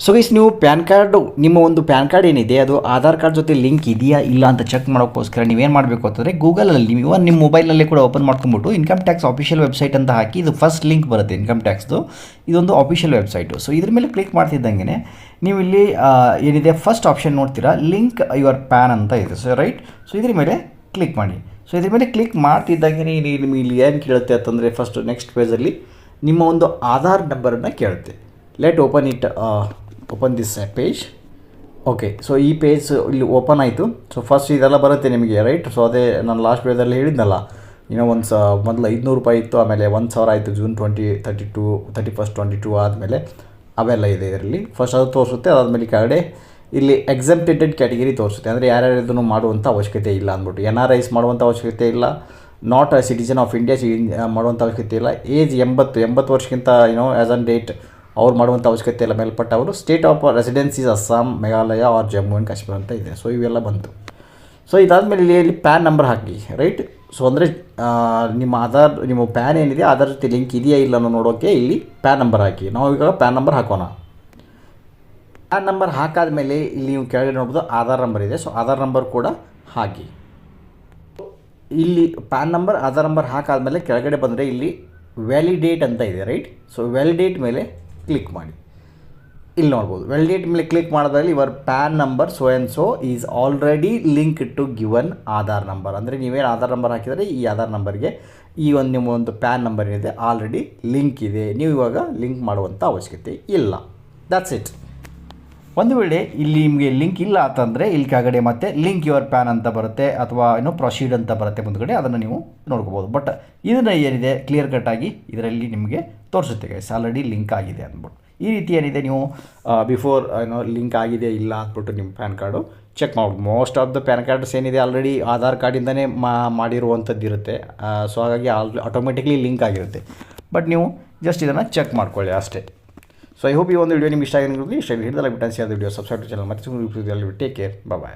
So guys, ನೀವು PAN card ನಿಮ್ಮ ಒಂದು ಪ್ಯಾನ್ ಕಾರ್ಡ್ ಏನಿದೆ ಅದು ಆಧಾರ್ ಕಾರ್ಡ್ ಜೊತೆ ಲಿಂಕ್ ಇದೆಯಾ ಇಲ್ಲ ಅಂತ ಚೆಕ್ ಮಾಡೋಕ್ಕೋಸ್ಕರ ನೀವೇನು ಮಾಡಬೇಕು ಅಂತಂದರೆ ಗೂಗಲಲ್ಲಿ ನೀವು ಇವನ್ ನಿಮ್ಮ ಮೊಬೈಲಲ್ಲಿ ಕೂಡ ಓಪನ್ ಮಾಡ್ಕೊಂಬಿಟ್ಟು ಇನ್ಕಮ್ ಟ್ಯಾಕ್ಸ್ ಆಫಿಷಿಯಲ್ ವೆಬ್ಸೈಟ್ ಅಂತ ಹಾಕಿ ಇದು ಫಸ್ಟ್ ಲಿಂಕ್ ಬರುತ್ತೆ ಇನ್ಕಮ್ ಟ್ಯಾಕ್ಸ್ದು. ಇದೊಂದು ಆಫಿಷಿಯಲ್ ವೆಬ್ಸೈಟು. ಸೊ ಇದ್ರ ಮೇಲೆ ಕ್ಲಿಕ್ ಮಾಡ್ತಿದ್ದಂಗೆ ನೀವು ಇಲ್ಲಿ ಏನಿದೆ ಫಸ್ಟ್ ಆಪ್ಷನ್ ನೋಡ್ತೀರಾ, ಲಿಂಕ್ ಯುವರ್ ಪ್ಯಾನ್ ಅಂತ ಇದೆ. ಸೊ ರೈಟ್, ಸೊ ಇದ್ರ ಮೇಲೆ ಕ್ಲಿಕ್ ಮಾಡಿ. ಸೊ ಇದ್ರ ಮೇಲೆ ಕ್ಲಿಕ್ ಮಾಡ್ತಿದ್ದಂಗೆ ನಿಮಗೆ ಇಲ್ಲಿ ಏನು ಕೇಳುತ್ತೆ ಅಂತಂದರೆ ಫಸ್ಟ್ ನೆಕ್ಸ್ಟ್ ಪೇಜಲ್ಲಿ ನಿಮ್ಮ ಒಂದು ಆಧಾರ್ ನಂಬರನ್ನು ಕೇಳುತ್ತೆ. Let open this page. Okay, so ಈ ಪೇಜ್ ಇಲ್ಲಿ ಓಪನ್ ಆಯಿತು. ಸೊ ಫಸ್ಟ್ ಇದೆಲ್ಲ ಬರುತ್ತೆ ನಿಮಗೆ, ರೈಟ್. ಸೊ ಅದೇ ನಾನು ಲಾಸ್ಟ್ ಪೇಜಲ್ಲಿ ಹೇಳಿದ್ನಲ್ಲ, ಇನ್ನೂ ಮೊದಲು 500 ರೂಪಾಯಿ ಇತ್ತು, ಆಮೇಲೆ 1000 ಆಯಿತು ಜೂನ್ 31st 22 ಆದಮೇಲೆ ಅವೆಲ್ಲ ಇದೆ ಇದರಲ್ಲಿ. ಫಸ್ಟ್ ಅದು ತೋರಿಸುತ್ತೆ, ಅದಾದಮೇಲೆ ಕೆಳಗಡೆ ಇಲ್ಲಿ ಎಕ್ಸೆಂಪ್ಟೆಡ್ ಕ್ಯಾಟಗಿರಿ ತೋರಿಸುತ್ತೆ. ಅಂದರೆ ಯಾರ್ಯಾರು ಇದನ್ನು ಮಾಡುವಂಥ ಅವಶ್ಯಕತೆ ಇಲ್ಲ ಅಂದ್ಬಿಟ್ಟು. NRIs ಮಾಡುವಂಥ ಅವಶ್ಯಕತೆ ಇಲ್ಲ, not a citizen of India ಮಾಡುವಂಥ ಅವಶ್ಯಕತೆ ಇಲ್ಲ, ಏಜ್ 80 ವರ್ಷಕ್ಕಿಂತ ಆ್ಯಸ್ ಆನ್ ಡೇಟ್ ಅವ್ರು ಮಾಡುವಂಥ ಅವಶ್ಯಕತೆ ಇಲ್ಲ. ಮೇಲ್ಪಟ್ಟವರು state of residences Assam, Meghalaya or Jammu and Kashmir ಅಂತ ಇದೆ. ಸೊ ಇವೆಲ್ಲ ಬಂತು. ಸೊ ಇದಾದಮೇಲೆ ಇಲ್ಲಿ ಪ್ಯಾನ್ ನಂಬರ್ ಹಾಕಿ, ರೈಟ್. ಸೊ ಅಂದರೆ ನಿಮ್ಮ ಪ್ಯಾನ್ ಏನಿದೆ ಆಧಾರ್ ಜೊತೆ ಲಿಂಕ್ ಇದೆಯಾ ಇಲ್ಲ ಅನ್ನೋ ನೋಡೋಕ್ಕೆ ಇಲ್ಲಿ ಪ್ಯಾನ್ ನಂಬರ್ ಹಾಕಿ. ನಾವು ಈಗ ಪ್ಯಾನ್ ನಂಬರ್ ಹಾಕೋಣ. ಪ್ಯಾನ್ ನಂಬರ್ ಹಾಕಾದ್ಮೇಲೆ ಇಲ್ಲಿ ನೀವು ಕೆಳಗಡೆ ನೋಡ್ಬೋದು ಆಧಾರ್ ನಂಬರ್ ಇದೆ. ಸೊ ಆಧಾರ್ ನಂಬರ್ ಕೂಡ ಹಾಕಿ. ಇಲ್ಲಿ ಪ್ಯಾನ್ ನಂಬರ್ ಆಧಾರ್ ನಂಬರ್ ಹಾಕಾದ್ಮೇಲೆ ಕೆಳಗಡೆ ಬಂದರೆ ಇಲ್ಲಿ ವ್ಯಾಲಿಡೇಟ್ ಅಂತ ಇದೆ, ರೈಟ್. ಸೊ ವ್ಯಾಲಿಡೇಟ್ ಮೇಲೆ ಕ್ಲಿಕ್ ಮಾಡಿ. ಇಲ್ಲಿ ನೋಡ್ಬೋದು ವ್ಯಾಲಿಡೇಟ್ ಮೇಲೆ ಕ್ಲಿಕ್ ಮಾಡಿದ್ರಲ್ಲಿ your PAN number so and so is already link to given Aadhaar number. ಅಂದರೆ ನೀವೇನು ಆಧಾರ್ ನಂಬರ್ ಹಾಕಿದರೆ ಈ ಆಧಾರ್ ನಂಬರ್ಗೆ ಈ ನಿಮ್ಮ ಒಂದು ಪ್ಯಾನ್ ನಂಬರ್ ಏನಿದೆ ಆಲ್ರೆಡಿ ಲಿಂಕ್ ಇದೆ. ನೀವು ಇವಾಗ ಲಿಂಕ್ ಮಾಡುವಂಥ ಅವಶ್ಯಕತೆ ಇಲ್ಲ. That's it. ಒಂದು ವೇಳೆ ಇಲ್ಲಿ ನಿಮಗೆ ಲಿಂಕ್ ಇಲ್ಲ ಅಂತಂದರೆ ಇಲ್ಲಿ ಕೆಳಗಡೆ ಮತ್ತೆ ಲಿಂಕ್ ಯುವರ್ ಪ್ಯಾನ್ ಅಂತ ಬರುತ್ತೆ, ಅಥವಾ ಪ್ರೊಸೀಡ್ ಅಂತ ಬರುತ್ತೆ ಮುಂದ್ಗಡೆ, ಅದನ್ನು ನೀವು ನೋಡ್ಕೋಬೋದು. ಬಟ್ ಇದನ್ನು ಏನಿದೆ ಕ್ಲಿಯರ್ ಕಟ್ಟಾಗಿ ಇದರಲ್ಲಿ ನಿಮಗೆ ತೋರಿಸುತ್ತೆ ಗೈಸ್ ಆಲ್ರೆಡಿ ಲಿಂಕ್ ಆಗಿದೆ ಅಂದ್ಬಿಟ್ಟು. ಈ ರೀತಿ ಏನಿದೆ ನೀವು ಬಿಫೋರ್ ಲಿಂಕ್ ಆಗಿದೆ ಇಲ್ಲ ಅಂದ್ಬಿಟ್ಟು ನಿಮ್ಮ ಪ್ಯಾನ್ ಕಾರ್ಡು ಚೆಕ್ ಮಾಡ್ಬೋದು. Most of the PAN cards ಏನಿದೆ ಆಲ್ರೆಡಿ ಆಧಾರ್ ಕಾರ್ಡಿಂದನೇ ಮಾಡಿರುವಂಥದ್ದು ಇರುತ್ತೆ. ಸೊ ಹಾಗಾಗಿ ಆಟೋಮೆಟಿಕ್ಲಿ ಲಿಂಕ್ ಆಗಿರುತ್ತೆ. ಬಟ್ ನೀವು ಜಸ್ಟ್ ಇದನ್ನು ಚೆಕ್ ಮಾಡ್ಕೊಳ್ಳಿ ಅಷ್ಟೇ. ಸೊ ಐ ಹೋಪ್ ಈ ಒಂದು ವಿಡಿಯೋ ನಿಮ್ಗೆ ಇಷ್ಟ ಆಗಿರೋದು. ಇಷ್ಟ ಹಿಡಿದಲ್ಲ ಬಿಟ್ಟು ವಿಡಿಯೋ ಸಬ್ಸ್ಕ್ರೈಬ್ ಚಾನಲ್ ಮತ್ತೆ ಟೇಕ್ ಕೇರ್, ಬಾಯ್.